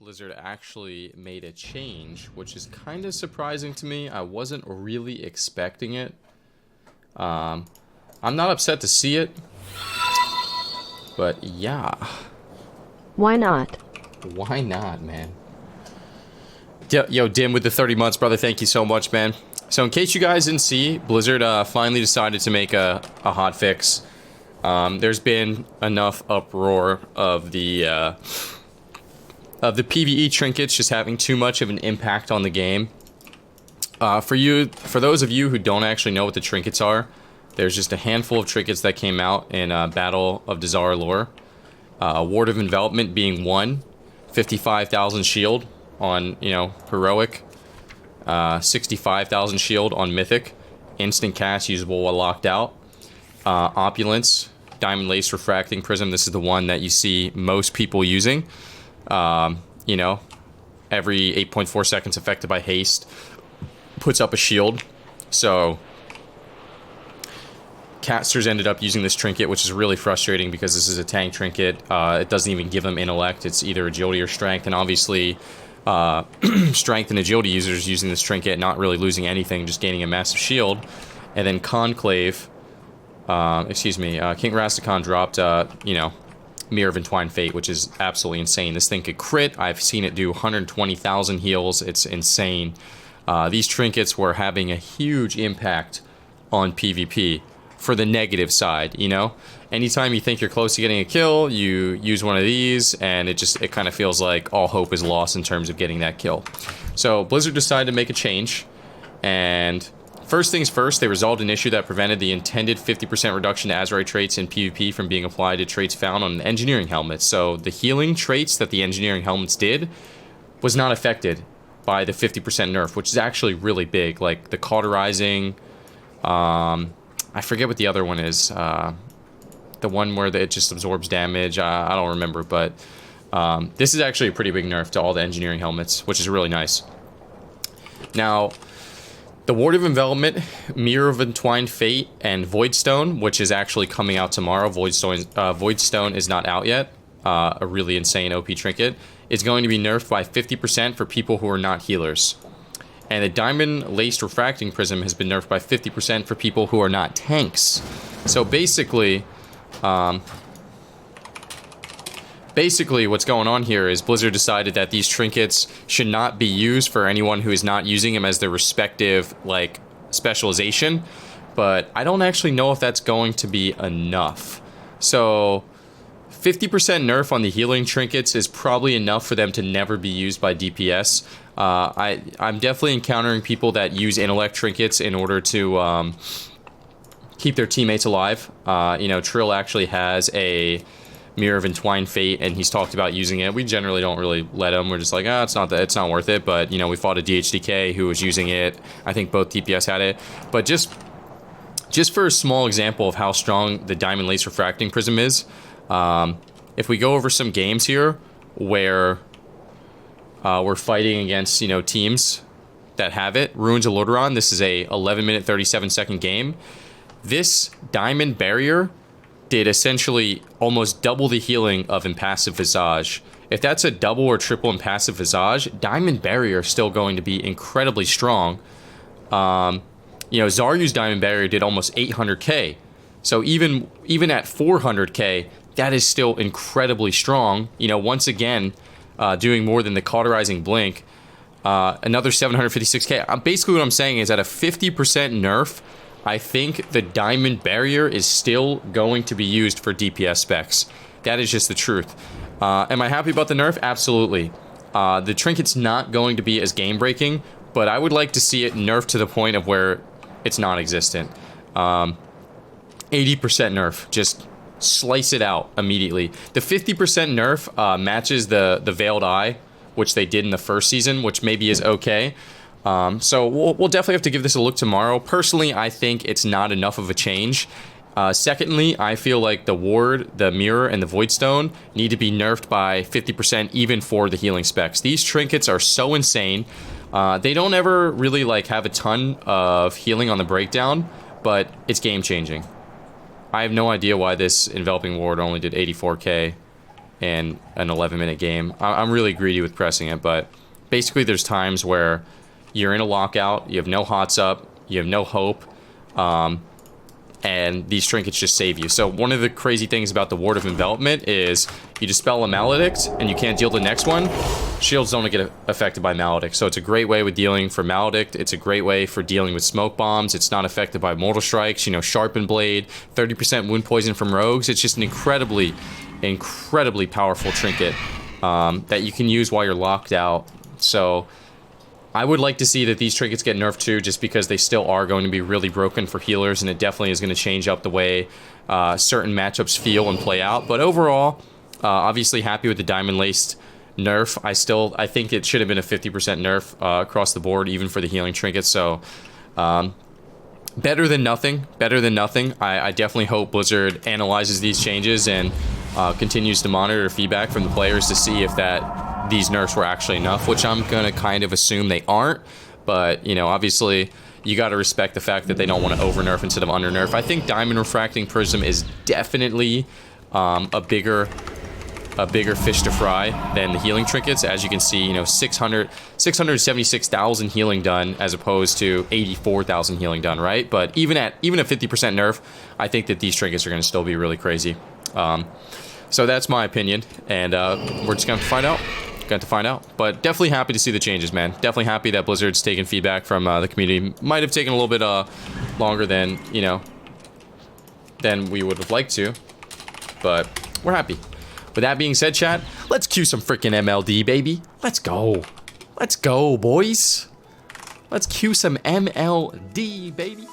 Blizzard actually made a change, which is kind of surprising to me. I wasn't really expecting it. I'm not upset to see it, but yeah. Why not? Why not, man? Yo, Dim with the 30 months, brother. Thank you so much, man. So in case you guys didn't see, Blizzard finally decided to make a hotfix. There's been enough uproar of the PvE trinkets just having too much of an impact on the game. For those of you who don't actually know what the trinkets are, there's just a handful of trinkets that came out in Battle of Dazar lore. Ward of Envelopment being one, 55,000 shield on, heroic, 65,000 shield on mythic, instant cast usable while locked out. Opulence, Diamond Lace Refracting Prism. This is the one that you see most people using. Every 8.4 seconds affected by haste puts up a shield. So casters ended up using this trinket, which is really frustrating because this is a tank trinket. It doesn't even give them intellect. It's either agility or strength, and obviously strength and agility users using this trinket, not really losing anything, just gaining a massive shield. And then Conclave, King Rastakhan dropped, Mirror of Entwined Fate, which is absolutely insane. This thing could crit. I've seen it do 120,000 heals. It's insane. These trinkets were having a huge impact on PvP for the negative side, Anytime you think you're close to getting a kill, you use one of these, and it kind of feels like all hope is lost in terms of getting that kill. So Blizzard decided to make a change, and first things first, they resolved an issue that prevented the intended 50% reduction to Azerite traits in PvP from being applied to traits found on engineering helmets. So the healing traits that the engineering helmets did was not affected by the 50% nerf, which is actually really big. Like the cauterizing, I forget what the other one is. The one where it just absorbs damage, I don't remember, but this is actually a pretty big nerf to all the engineering helmets, which is really nice. Now, the Ward of Envelopment, Mirror of Entwined Fate, and Voidstone, which is actually coming out tomorrow. Voidstone is not out yet. A really insane OP trinket. Is going to be nerfed by 50% for people who are not healers. And the Diamond Laced Refracting Prism has been nerfed by 50% for people who are not tanks. So basically what's going on here is Blizzard decided that these trinkets should not be used for anyone who is not using them as their respective, specialization. But I don't actually know if that's going to be enough. So 50% nerf on the healing trinkets is probably enough for them to never be used by DPS. I'm definitely encountering people that use intellect trinkets in order to keep their teammates alive. Trill actually has a Mirror of Entwined Fate, and he's talked about using it. We generally don't really let him. We're just like, it's not worth it. But we fought a DHDK who was using it. I think both DPS had it. But just for a small example of how strong the Diamond Lace Refracting Prism is, if we go over some games here where we're fighting against teams that have it, Ruins of Lordaeron. This is a 11-minute 37-second game. This Diamond Barrier did essentially almost double the healing of Impassive Visage. If that's a double or triple Impassive Visage, Diamond Barrier is still going to be incredibly strong. Zaryu's Diamond Barrier did almost 800k. So even at 400k, that is still incredibly strong. Once again, doing more than the Cauterizing Blink. Another 756k. Basically what I'm saying is at a 50% nerf, I think the Diamond Barrier is still going to be used for DPS specs. That is just the truth. Am I happy about the nerf? Absolutely. The trinket's not going to be as game-breaking, but I would like to see it nerfed to the point of where it's non-existent. 80% nerf. Just slice it out immediately. The 50% nerf matches the Veiled Eye, which they did in the first season, which maybe is okay. So we'll definitely have to give this a look tomorrow. Personally, I think it's not enough of a change. Secondly, I feel like the Ward, the Mirror, and the Voidstone need to be nerfed by 50% even for the healing specs. These trinkets are so insane. They don't ever really have a ton of healing on the breakdown, but it's game changing. I have no idea why this Enveloping Ward only did 84k. in an 11-minute game. I'm really greedy with pressing it, but basically there's times where you're in a lockout, you have no hots up, you have no hope, and these trinkets just save you. So one of the crazy things about the Ward of Envelopment is you dispel a Maledict and you can't deal the next one. Shields don't get affected by Maledict. So it's a great way with dealing for Maledict. It's a great way for dealing with smoke bombs. It's not affected by mortal strikes, you know, Sharpened Blade, 30% wound poison from rogues. It's just an incredibly powerful trinket that you can use while you're locked out. So I would like to see that these trinkets get nerfed too, just because they still are going to be really broken for healers, and it definitely is going to change up the way certain matchups feel and play out. But overall, obviously happy with the Diamond Laced nerf. I think it should have been a 50% nerf across the board, even for the healing trinkets. So better than nothing. I definitely hope Blizzard analyzes these changes and continues to monitor feedback from the players to see if these nerfs were actually enough, which I'm gonna kind of assume they aren't. But you know, obviously you got to respect the fact that they don't want to over nerf instead of under nerf. I think Diamond Refracting Prism is definitely a bigger fish to fry than the healing trinkets. As you can see, you know, 676,000 healing done as opposed to 84,000 healing done, right? But even a 50% nerf, I think that these trinkets are going to still be really crazy. So that's my opinion, and we're just going to find out. But definitely happy to see the changes, man. Definitely happy that Blizzard's taken feedback from the community. Might have taken a little bit longer than, you know, than we would have liked to, but we're happy. With that being said, chat, let's cue some freaking MLD, baby. Let's go, boys. Let's cue some MLD, baby.